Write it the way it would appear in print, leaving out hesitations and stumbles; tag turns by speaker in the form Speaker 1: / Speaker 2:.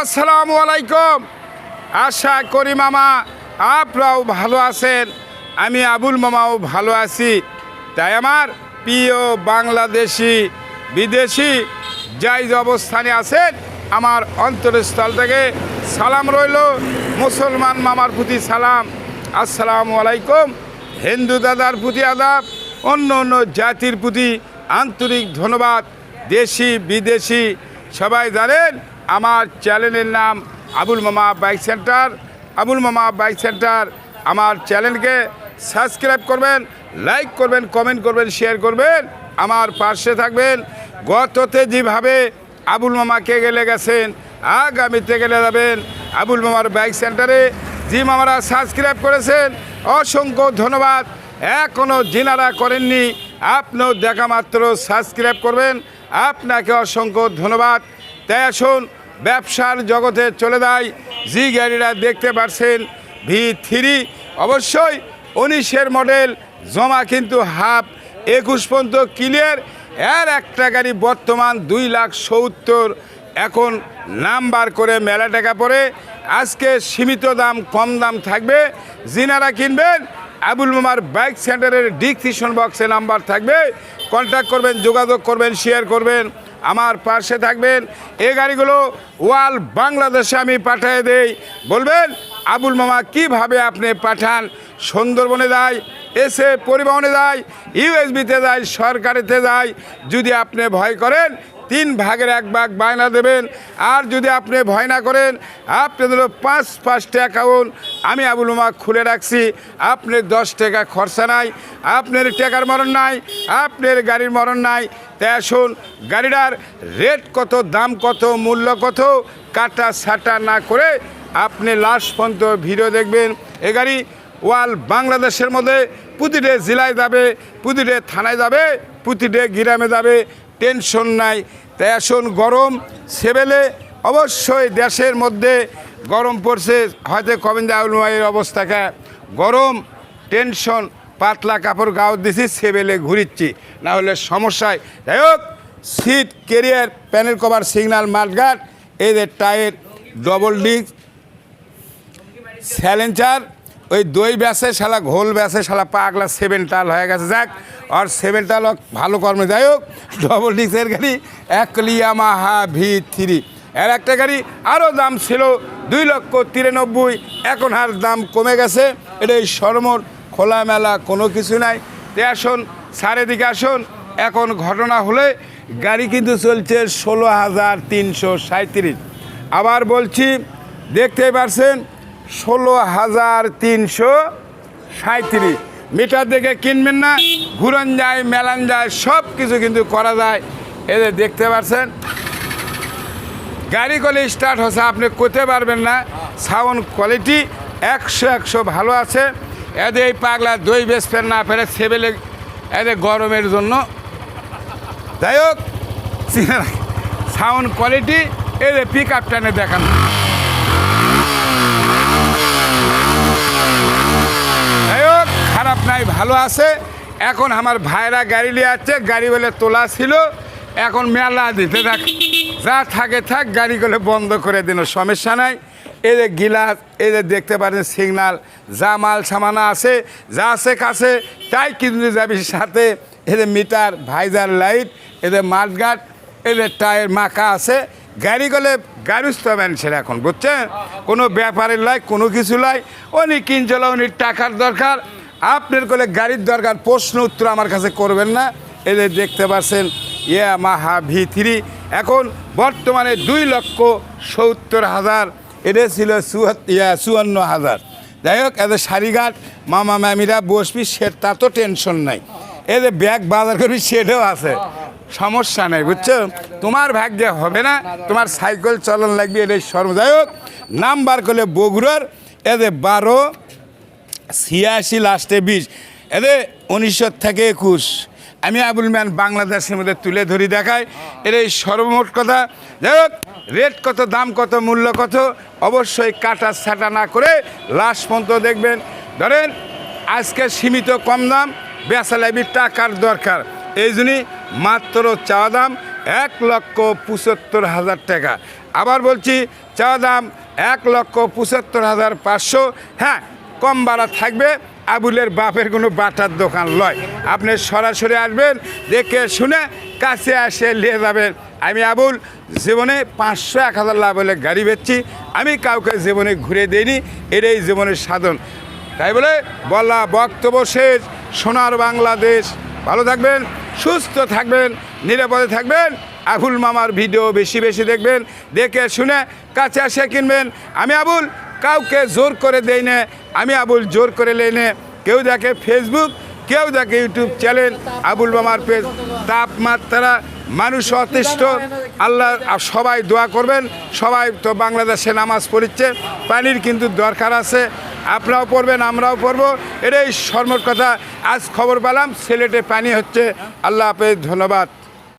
Speaker 1: আসসালামু আলাইকুম। আশা করি মামা আপনারাও ভালো আছেন, আমি আবুল মামাও ভালো আছি। তাই আমার প্রিয় বাংলাদেশি বিদেশি যাই যে অবস্থানে আছেন, আমার অন্তরস্থল থেকে সালাম রইল। মুসলমান মামার প্রতি সালাম, আসসালামু আলাইকুম। হিন্দু দাদার প্রতি আদাব, অন্য অন্য জাতির প্রতি আন্তরিক ধন্যবাদ। দেশি বিদেশি সবাই জানেন আমার চ্যানেলের নাম আবুল মামা বাইক সেন্টার। আবুল মামা বাইক সেন্টার আমার চ্যানেলকে সাবস্ক্রাইব করবেন, লাইক করবেন, কমেন্ট করবেন, শেয়ার করবেন, আমার পাশে থাকবেন। গততে যেভাবে আবুল মামাকে গেলে গেছেন, আগামীতে গেলে যাবেন আবুল মামার বাইক সেন্টারে। যে মামারা সাবস্ক্রাইব করেছেন অসংখ্য ধন্যবাদ। এখনও যিনারা করেননি আপনিও দেখা মাত্র সাবস্ক্রাইব করবেন, আপনাকে অসংখ্য ধন্যবাদ। তাই আসুন ব্যবসার জগতে চলে যায়। জি গাড়িটা দেখতে পাচ্ছেন V3, অবশ্যই 19-এর মডেল, জমা কিন্তু হাফ, 21 পর্যন্ত ক্লিয়ার। এর একটা গাড়ি বর্তমান 2,70,000, এখন নাম্বার করে মেলা টাকা পড়ে। আজকে সীমিত দাম, কম দাম থাকবে। যিনারা কিনবেন আবুল মামার বাইক সেন্টারের ডিসক্রিপশন বক্সে নাম্বার থাকবে, কন্ট্যাক্ট করবেন, যোগাযোগ করবেন, শেয়ার করবেন, আমার পাশে থাকবেন। এই গাড়িগুলো ওয়াল বাংলাদেশে আমি পাঠিয়ে দেই। বলবেন আবুল মামা কিভাবে আপনি পাঠান? সুন্দরবনে যায়, এসে পরিবহনে যায়, ইউএসবিতে যায়, সরকারিতে যায়। যদি আপনি ভয় করেন 3 ভাগের 1 ভাগ বায়না দেবেন। আর যদি আপনি ভয় না করেন, আপনাদের 5-5টা অ্যাকাউন্ট আমি আবুল মামা খুলে রাখছি। আপনার 10 টাকা খরচা নাই, আপনার টাকার মরণ নাই, আপনার গাড়ির মরণ নাই। তাই আসুন গাড়িটার রেট কত, দাম কত, মূল্য কত, কাটা ছাটা না করে আপনি লাস্ট পর্যন্ত ভিডিও দেখবেন। এ গাড়ি ওয়াল বাংলাদেশের মধ্যে প্রতিটা জেলায় যাবে, প্রতিটা থানায় যাবে, প্রতিটা গ্রামে যাবে, টেনশন নাই। তাই আসুন গরম সেবেলে অবশ্যই দেশের মধ্যে গরম পড়ছে, হয়তো কবেন আবুল অবস্থাকে গরম টেনশন, পাতলা কাপড় গাও দিছি, সেবেলে ঘুরিচ্ছি, না হলে সমস্যায়। যাই হোক, seat carrier, panel cover, signal, মাঠঘাট, এই যে টায়ার ডবল ডিস্ক, স্যালেঞ্চার, ওই দই ব্যাসে শালা ঘোল ব্যাসে শালা পাগলা 7 টাল হয়ে গেছে। যাক, আর 7 টাল ভালো কর্মে। যাই হোক, ডবল ডিস্কের গাড়ি ইয়ামাহা V3। এর একটা গাড়ি আরও দাম ছিল 2,93,000, এখন আর দাম কমে গেছে। এটাই সরমোট, খোলামেলা কোনো কিছু নাই। তে আসুন চারিদিকে আসুন। এখন ঘটনা হলে গাড়ি কিন্তু চলছে 16,337। আবার বলছি, দেখতেই পারছেন 16,337। মিটার দেখে কিনবেন না, ঘুরন যায়, মেলান যায়, সব কিছু কিন্তু করা যায়। এদের দেখতে পাচ্ছেন গাড়ি কলে স্টার্ট হচ্ছে, আপনি করতে পারবেন না। সাউন্ড কোয়ালিটি 100 ভালো আছে। এদের এই পাগলা দই বেসপেন না ফেরে সেবেলে এদের গরমের জন্য। যাই হোক, সাউন্ড কোয়ালিটি এদের পিক আপ টানে দেখান। যাই হোক, খারাপ নাই, ভালো আছে। এখন আমার ভাইরা গাড়ি নিয়ে যাচ্ছে, গাড়ি বলে তোলা ছিল, এখন মেলা দিতে থাক, যা থাকে থাক, গাড়িগুলো বন্ধ করে দিন, সমস্যা নাই। এদের গিলাস, এদের দেখতে পারেন সিগনাল, যা মাল সামানা আছে, যা আছে কাছে তাই কিনতে যাবি সাথে। এদের মিটার, ভাইজার লাইট, এদের মাঠঘাট, এদের টায়ার মাখা আছে। গাড়িগুলো গাড়িস্থ মানুষের এখন, বুঝছেন, কোনো ব্যাপারের লাই, কোনো কিছু লাই। উনি কিনছিল, উনি টাকার দরকার, আপনার কোলে গাড়ির দরকার, প্রশ্ন উত্তর আমার কাছে করবেন না। এদের দেখতে পাচ্ছেন ইয়ামাহা V3, এখন বর্তমানে 2,70,000, এটা ছিল 54,000। যাই হোক, এদের শাড়িঘাট মামা মামিরা বসবি, তা তো টেনশন নাই। এদের ব্যাগ বাজার করবি, সেটাও আছে, সমস্যা নেই, বুঝছো। তোমার ভাগ্যে হবে না, তোমার সাইকেল চলন লাগবে, এটাই সর্ব। যাই হোক, নাম্বার করলে বগুড়ার, এদের 12,86 লাস্টে 20, এদের 1900 থেকে 21। আমি আবুল ম্যান বাংলাদেশের মধ্যে তুলে ধরি, দেখায় এটাই সর্বমোট কথা। যাই হোক, রেট কত, দাম কত, মূল্য কত, অবশ্যই কাটা ছাটা না করে লাস্ট পর্যন্ত দেখবেন। ধরেন আজকে সীমিত কম দাম, বেচা লাগবে, টাকার দরকার, এই জন্যই মাত্র চাওয়া দাম 1,75,000 টাকা। আবার বলছি, চাওয়া দাম 1,75,500। হ্যাঁ, কম ভাড়া থাকবে। আবুলের বাপের কোনো বাটার দোকান লয়, আপনি সরাসরি আসবেন, দেখে শুনে কাছে আসে নিয়ে যাবেন। আমি আবুল জীবনে 500-1000 লাভ হলে গাড়ি বেচছি, আমি কাউকে জীবনে ঘুরে দিইনি, এটাই জীবনের সাধন। তাই বলে বলা বক্তব্য শেষ। সোনার বাংলাদেশ, ভালো থাকবেন, সুস্থ থাকবেন, নিরাপদে থাকবেন। আবুল মামার ভিডিও বেশি বেশি দেখবেন, দেখে শুনে কাছে আসে কিনবেন। আমি আবুল কাউকে জোর করে দেই না, আমি আবুল জোর করে লেই না। কেউ দেখে ফেসবুক, কেউ দেখে ইউটিউব চ্যানেল, আবুল মামার পেজ। তাপমাত্রা, মানুষ অতিষ্ঠ, আল্লাহ সবাই দোয়া করবেন। সবাই তো বাংলাদেশে নামাজ পড়ছে, পানির কিন্তু দরকার আছে, আপনারাও পড়বেন, আমরাও পড়বো, এটাই সর্বর কথা। আজ খবর পেলাম সিলেটে পানি হচ্ছে। আল্লাহ হাফেজ, ধন্যবাদ।